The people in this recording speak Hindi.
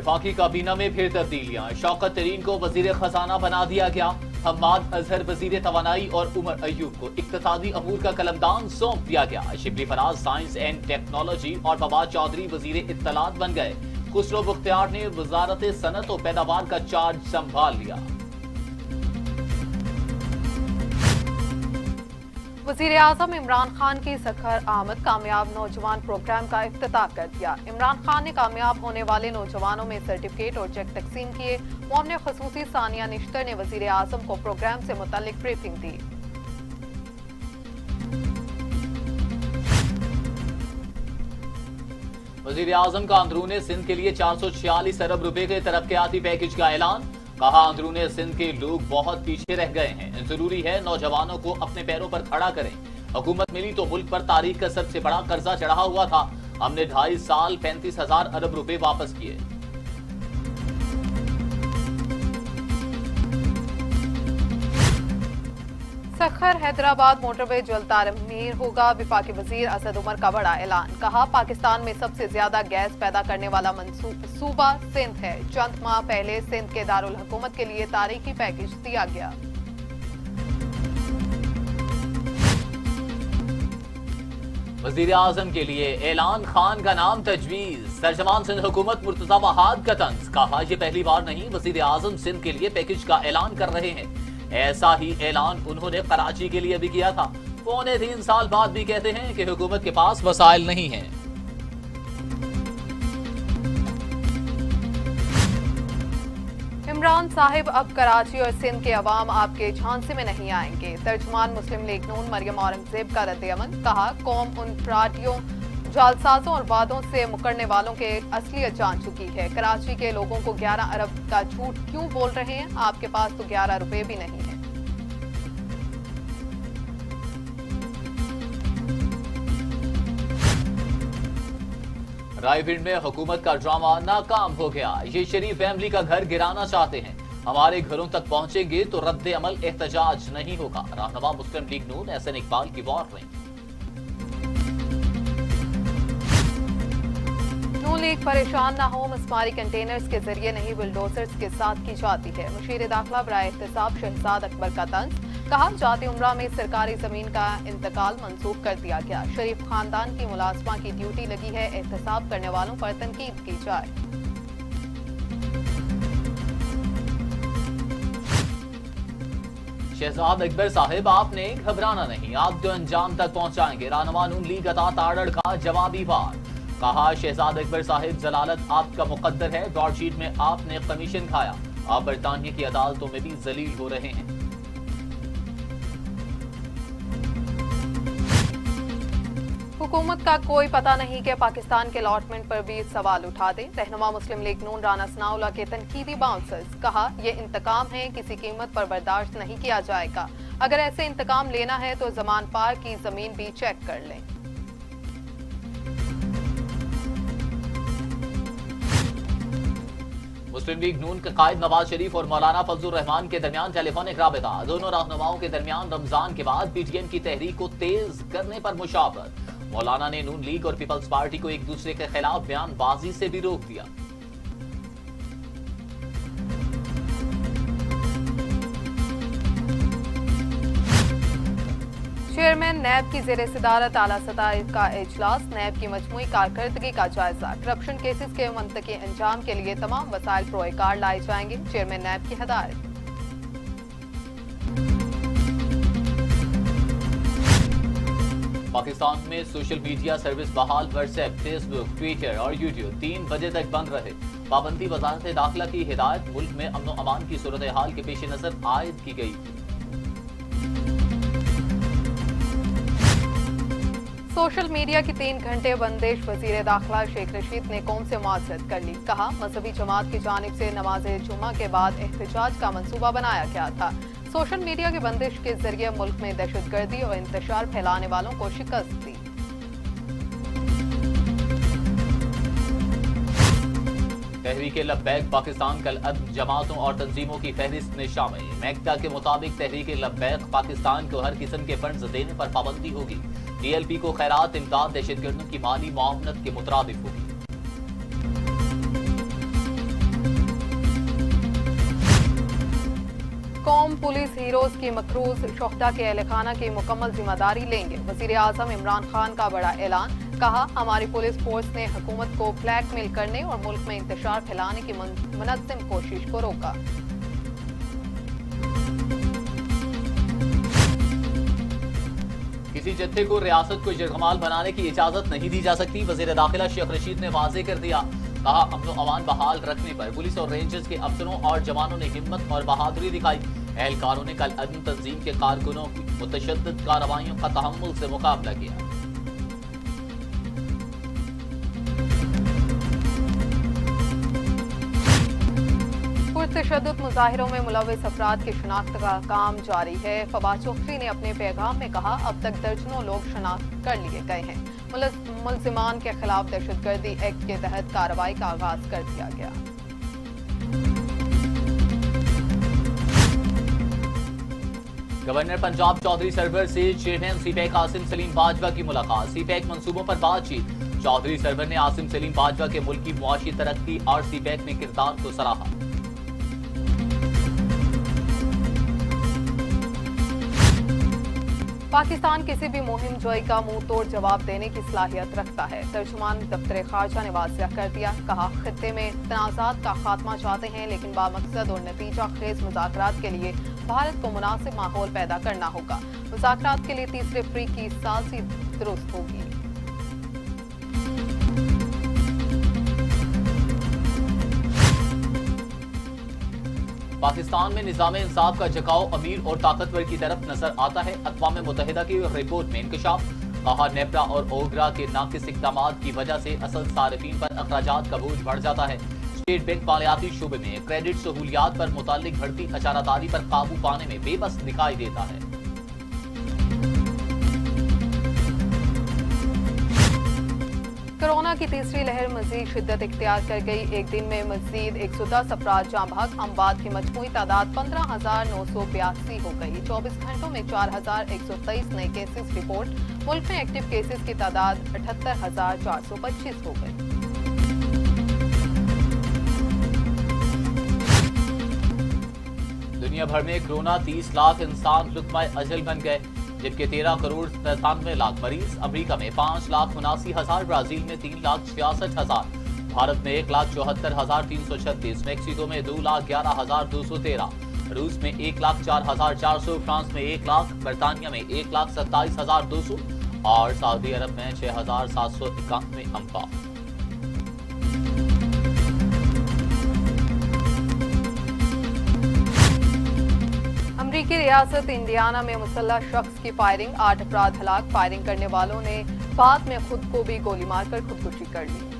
वफाकी काबीना में फिर तब्दीलियां। शौकत तरीन को वजीर खजाना बना दिया गया। हम्माद अजहर वजीर तवानाई और उमर अयूब को इक्तिसादी अमूर का कलमदान सौंप दिया गया। Shibli Faraz science and technology और फवाद चौधरी वजीर इत्तलात बन गए। खुसरो मुख्तियार ने वजारत सनत और पैदावार का चार्ज संभाल लिया। वज़ीर आज़म इमरान खान की सखर आमद कामयाब नौजवान प्रोग्राम का इफ्तिताह कर दिया। इमरान खान ने कामयाब होने वाले नौजवानों में सर्टिफिकेट और चेक तकसीम किए। मोमने खसूसी सानिया निश्तर ने वज़ीर आज़म को प्रोग्राम से मुतालिक ब्रीफिंग दी। वज़ीर आज़म का अंदरूने सिंध के लिए 446 अरब रुपए के तरक्याती पैकेज का ऐलान। कहा, अंदरूने सिंध के लोग बहुत पीछे रह गए हैं। जरूरी है नौजवानों को अपने पैरों पर खड़ा करें। हुकूमत मिली तो मुल्क पर तारीख का सबसे बड़ा कर्जा चढ़ा हुआ था। हमने 2.5 साल 35,000 अरब रुपए वापस किए। सखर हैदराबाद मोटरवे जल्द तामीर होगा। विफाकी वजीर असद उमर का बड़ा ऐलान। कहा, पाकिस्तान में सबसे ज्यादा गैस पैदा करने वाला सूबा सिंध है। चंद माह पहले सिंध के दारुल हुकूमत के लिए तारीखी पैकेज दिया गया। वजीर आजम के लिए ऐलान खान का नाम तजवीज। तर्जमान सिंध हुकूमत मुर्तजा वहाद का तंज। कहा, यह पहली बार नहीं वजीर आजम सिंध के लिए पैकेज का ऐलान कर रहे हैं। ऐसा ही ऐलान उन्होंने कराची के लिए भी किया था। 3.25 साल बाद भी कहते हैं कि हुकूमत के पास वसाइल नहीं है। इमरान साहिब अब कराची और सिंध के अवाम आपके झांसे में नहीं आएंगे। तर्जमान मुस्लिम लीग नून मरियम औरंगजेब का रद्द-ए-अमल। कहा, कौम उन फ्राडियों, जालसाजों और वादों से मुकरने वालों के असलियत जान चुकी है। कराची के लोगों को 11 अरब का झूठ क्यों बोल रहे हैं? आपके पास तो 11 रुपए भी नहीं है। रायविंड में हुकूमत का ड्रामा नाकाम हो गया। ये शरीफ फैमिली का घर गिराना चाहते हैं। हमारे घरों तक पहुंचेंगे तो रद्द अमल एहतजाज नहीं होगा। रहनुमा मुस्लिम लीग नून एहसन इकबाल की वार्निंग। नून लीग परेशान न हो, मस्मारी कंटेनर्स के जरिए नहीं बुलडोजर्स के साथ की जाती है। मुशीर दाखिला बराए एहतसाब शहजाद अकबर का तंज। कहा, जाती उम्रा में सरकारी जमीन का इंतकाल मंसूख कर दिया गया। शरीफ खानदान की मुलाजमा की ड्यूटी लगी है, एहतसाब करने वालों पर तनकीद की जाए। शहजाद अकबर साहिब, आपने घबराना नहीं, आप जो अंजाम तक पहुंचाएंगे। रहनुमा नून लीग अता ताड़ड़ का जवाबी वार। कहा, शहजाद अकबर साहिब, जलालत आपका मुकद्दर है। ब्रॉडशीट में आपने कमीशन खाया। आप बरतानिया की अदालतों में भी जलील हो रहे हैं। हुकूमत का कोई पता नहीं कि पाकिस्तान के अलॉटमेंट पर भी सवाल उठा दे। रहनुमा मुस्लिम लीग नून राना सनाउल्लाह के तनकीदी बाउंसर्स। कहा, यह इंतकाम है, किसी कीमत पर बर्दाश्त नहीं किया जाएगा। अगर ऐसे इंतकाम लेना है तो जमान पार की जमीन भी चेक कर लें। मुस्लिम लीग नून के कायद नवाज शरीफ और मौलाना फजलुर रहमान के दरमियान टेलीफोनिक राबता। दोनों रहनुमाओं के दरमियान रमजान के बाद पीटीएम की तहरीक को तेज करने पर मुशावरत। मौलाना ने नून लीग और पीपल्स पार्टी को एक दूसरे के खिलाफ बयानबाजी से भी रोक दिया। चेयरमैन नैब की जेर सदारत आला सतह का इजलास। नैब की मजमूई कारकर्दगी का जायजा। करप्शन केसेस के मुंतकी अंजाम के लिए तमाम वसाइल प्रोकार लाए जाएंगे। चेयरमैन नैब की हदायत। पाकिस्तान में सोशल मीडिया सर्विस बहाल। व्हाट्सएप, फेसबुक, ट्विटर और यूट्यूब 3 बजे तक बंद रहे। पाबंदी वजारत दाखिला की हिदायत। मुल्क में अमन व अमान की सूरत हाल के पेश नजर आयद की गई। सोशल मीडिया की 3 घंटे बंदिश। वजीर दाखिला शेख रशीद ने कौम से मुआसरत कर ली। कहा, मजहबी जमात की जानिब से नमाज जुमा के बाद एहतजाज का मंसूबा बनाया गया था। सोशल मीडिया की बंदिश के जरिए मुल्क में दहशतगर्दी और इंतशार फैलाने वालों को शिकस्त दी। तहरीक लब्बैक पाकिस्तान कल अदम जमातों और तंजीमों की फहरिस्त में शामिल। मैक्टा के मुताबिक तहरीक लब्बैक पाकिस्तान को हर किस्म के फंड्स देने पर पाबंदी होगी। टीएलपी को खैरात, इमदाद, दहशतगर्दों की माली मुआवनत के मुताबिक होगी। कौम पुलिस हीरोज की मखरूज शोहदा के अहल खाना की मुकम्मल जिम्मेदारी लेंगे। वजीर आजम इमरान खान का बड़ा ऐलान, कहा हमारी पुलिस फोर्स ने हुकूमत को ब्लैकमेल करने और मुल्क में इंतशार फैलाने की मुनज़्ज़म कोशिश को रोका। किसी जत्थे को रियासत को यरगमाल बनाने की इजाजत नहीं दी जा सकती। वजीर दाखिला शेख रशीद ने वाजे कर दिया, कहा अमन अमान बहाल रखने पर पुलिस और रेंजर्स के अफसरों और जवानों ने हिम्मत और बहादुरी दिखाई। एहलकारों ने कल अदम तंजीम के कारकुनों की मुतशद्दिद कार्रवाइयों का तहम्मुल से मुकाबला किया। पुरतशद्दुद मुजाहिरों में मुलव्विस अफराद की शनाख्त का काम जारी है। फवाद चौधरी ने अपने पैगाम में कहा, अब तक दर्जनों लोग शनाख्त कर लिए गए हैं। मुल्जिमान के खिलाफ दहशतगर्दी एक्ट के तहत कार्रवाई का आगाज कर दिया गया। गवर्नर पंजाब चौधरी सरवर से चेयरमैन सीपैक आसिम सलीम बाजवा की मुलाकात। सीपैक मंसूबों पर बातचीत। चौधरी सरवर ने आसिम सलीम बाजवा के मुल्क की मुआशी तरक्की और सीपैक में किरदार को सराहा। पाकिस्तान किसी भी मुहिम जोई का मुंह तोड़ जवाब देने की सलाहियत रखता है। तर्जुमान दफ्तर खारजा ने वाज़ेह कर दिया, कहा खित्ते में तनाज़ात का खात्मा चाहते हैं, लेकिन बामकसद और नतीजा खेज मुज़ाकरात के लिए भारत को मुनासिब माहौल पैदा करना होगा। मुज़ाकरात के लिए तीसरे फ्रीक की साज़ी दुरुस्त होगी। पाकिस्तान में निज़ाम इंसाफ का झुकाव अमीर और ताकतवर की तरफ नजर आता है। अक़वाम मुत्तहिदा की रिपोर्ट में इंकशाफ, कहा नेपरा और ओगरा के नाकिस इक़दामात की वजह से असल सारिफीन पर अखराजात का बोझ बढ़ जाता है। स्टेट बैंक मालियाती शुबे में क्रेडिट सहूलियात पर मुताल्लिक बढ़ती अचारादारी पर काबू पाने में बेबस दिखाई देता है। कोरोना की तीसरी लहर मजीद शिद्दत इख्तियार कर गई। एक दिन में मजीद 110 अफराद जाँ बहक, अमवात की मजमूई तादाद 15,982 हो गई। 24 घंटों में 4,123 नए केसेस रिपोर्ट। मुल्क में एक्टिव केसेस की तादाद 78,425 हो गई। दुनिया भर में कोरोना 30 लाख इंसान लुत्फ़े अजल बन गए, जबकि 13 करोड़ 93 लाख मरीज। अमेरिका में 5,79,000, ब्राजील में 3,66,000, भारत में 1,74,336, मैक्सिको में 2,11,213, रूस में 1,04,400, फ्रांस में 1 लाख, बरतानिया में 1,27,200 और सऊदी अरब में 6,791 अमवात। अमरीकी रियासत इंडियाना में मुसल्लह शख्स की फायरिंग, 8 अफराद हलाक। फायरिंग करने वालों ने बाद में खुद को भी गोली मारकर खुदकुशी कर ली।